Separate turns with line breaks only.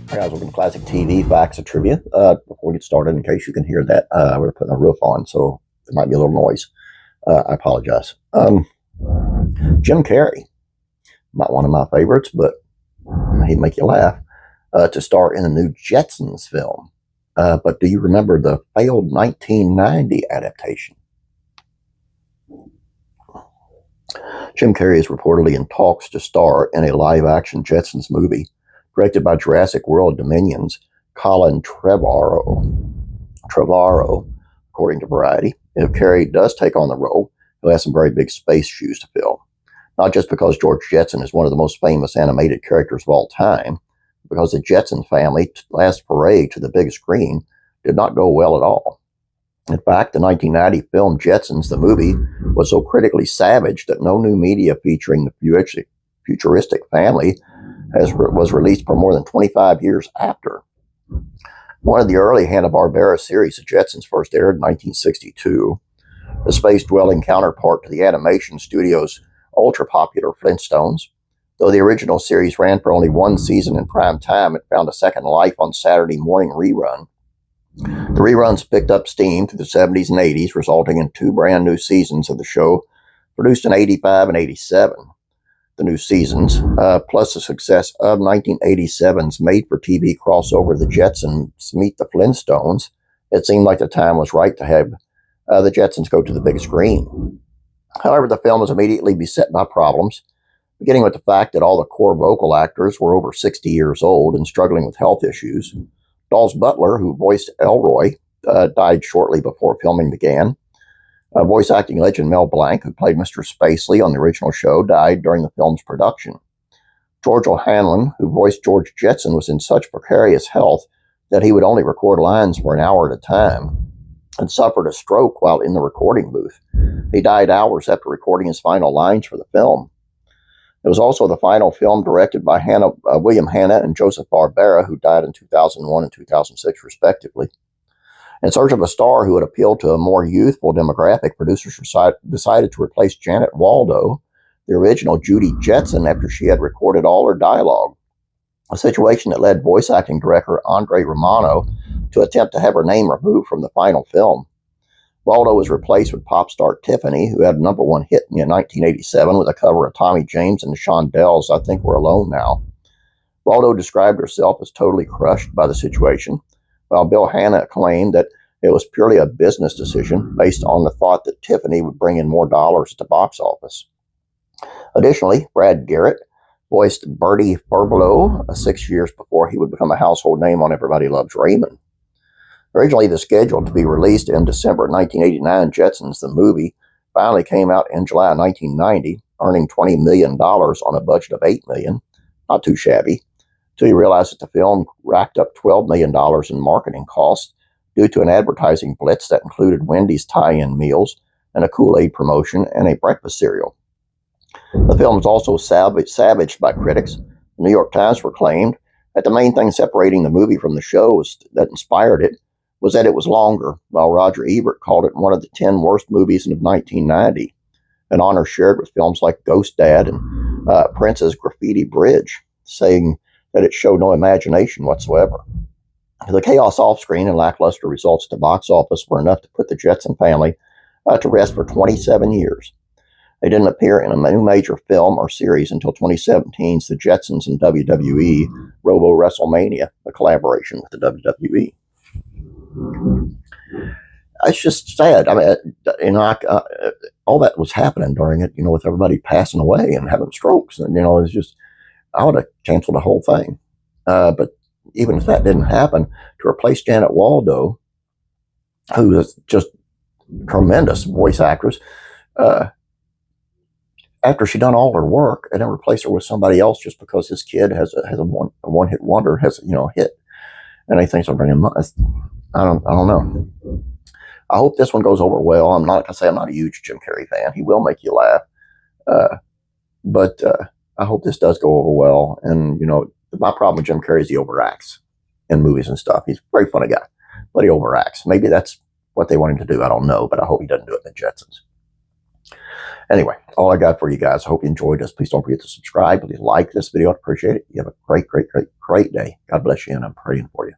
Hi guys, welcome to Classic TV Facts and Trivia. Before we get started, in case you can hear that, we're putting a roof on, so there might be a little noise. I apologize. Jim Carrey, not one of my favorites, but he'd make you laugh, to star in the new Jetsons film. But do you remember the failed 1990 adaptation? Jim Carrey is reportedly in talks to star in a live-action Jetsons movie directed by Jurassic World Dominion's Colin Trevorrow, according to Variety. If Carrey does take on the role, he'll have some very big space shoes to fill. Not just because George Jetson is one of the most famous animated characters of all time, but because the Jetson family's last foray to the big screen did not go well at all. In fact, the 1990 film Jetsons, the movie, was so critically savage that no new media featuring the futuristic family was released for more than 25 years after. One of the early Hanna-Barbera series, the Jetsons, first aired in 1962. The space-dwelling counterpart to the animation studio's ultra-popular Flintstones. Though the original series ran for only one season in prime time, it found a second life on Saturday morning rerun. The reruns picked up steam through the 70s and 80s, resulting in two brand new seasons of the show, produced in 85 and 87. The new seasons, plus the success of 1987's made-for-TV crossover The Jetsons Meet the Flintstones, it seemed like the time was right to have the Jetsons go to the big screen. However, the film was immediately beset by problems, beginning with the fact that all the core vocal actors were over 60 years old and struggling with health issues. Dawes Butler, who voiced Elroy, died shortly before filming began. Voice acting legend Mel Blanc, who played Mr. Spacely on the original show, died during the film's production. George O'Hanlon, who voiced George Jetson, was in such precarious health that he would only record lines for an hour at a time and suffered a stroke while in the recording booth. He died hours after recording his final lines for the film. It was also the final film directed by William Hanna and Joseph Barbera, who died in 2001 and 2006, respectively. In search of a star who would appeal to a more youthful demographic, producers decided to replace Janet Waldo, the original Judy Jetson, after she had recorded all her dialogue, a situation that led voice acting director Andre Romano to attempt to have her name removed from the final film. Waldo was replaced with pop star Tiffany, who had a #1 hit in 1987 with a cover of Tommy James and the Shondells' I Think We're Alone Now. Waldo described herself as totally crushed by the situation, while Bill Hanna claimed that it was purely a business decision based on the thought that Tiffany would bring in more dollars at the box office. Additionally, Brad Garrett voiced Bertie Furbelow 6 years before he would become a household name on Everybody Loves Raymond. Originally scheduled to be released in December 1989, Jetsons, the movie, finally came out in July 1990, earning $20 million on a budget of $8 million. Not too shabby, until you realize that the film racked up $12 million in marketing costs due to an advertising blitz that included Wendy's tie-in meals and a Kool-Aid promotion and a breakfast cereal. The film was also savaged by critics. The New York Times proclaimed that the main thing separating the movie from the show that inspired it was that it was longer, while Roger Ebert called it one of the 10 worst movies of 1990, an honor shared with films like Ghost Dad and Prince's Graffiti Bridge, saying that it showed no imagination whatsoever. The chaos off-screen and lackluster results at the box office were enough to put the Jetson family to rest for 27 years. They didn't appear in a new major film or series until 2017's The Jetsons and WWE Robo WrestleMania, a collaboration with the WWE. It's just sad. I mean, all that was happening during it, with everybody passing away and having strokes. And, it's just, I would have canceled the whole thing. But even if that didn't happen, to replace Janet Waldo, who is just tremendous voice actress, after she'd done all her work, and then replace her with somebody else just because his kid has a one-hit wonder, has a hit, and he thinks I'm bringing money. I don't know. I hope this one goes over well. I'm not a huge Jim Carrey fan. He will make you laugh, but I hope this does go over well. And my problem with Jim Carrey is he overacts in movies and stuff. He's a very funny guy, but he overacts. Maybe that's what they want him to do. I don't know, but I hope he doesn't do it in the Jetsons. Anyway, all I got for you guys. I hope you enjoyed this. Please don't forget to subscribe. Please like this video. I appreciate it. You have a great, great, great, great day. God bless you, and I'm praying for you.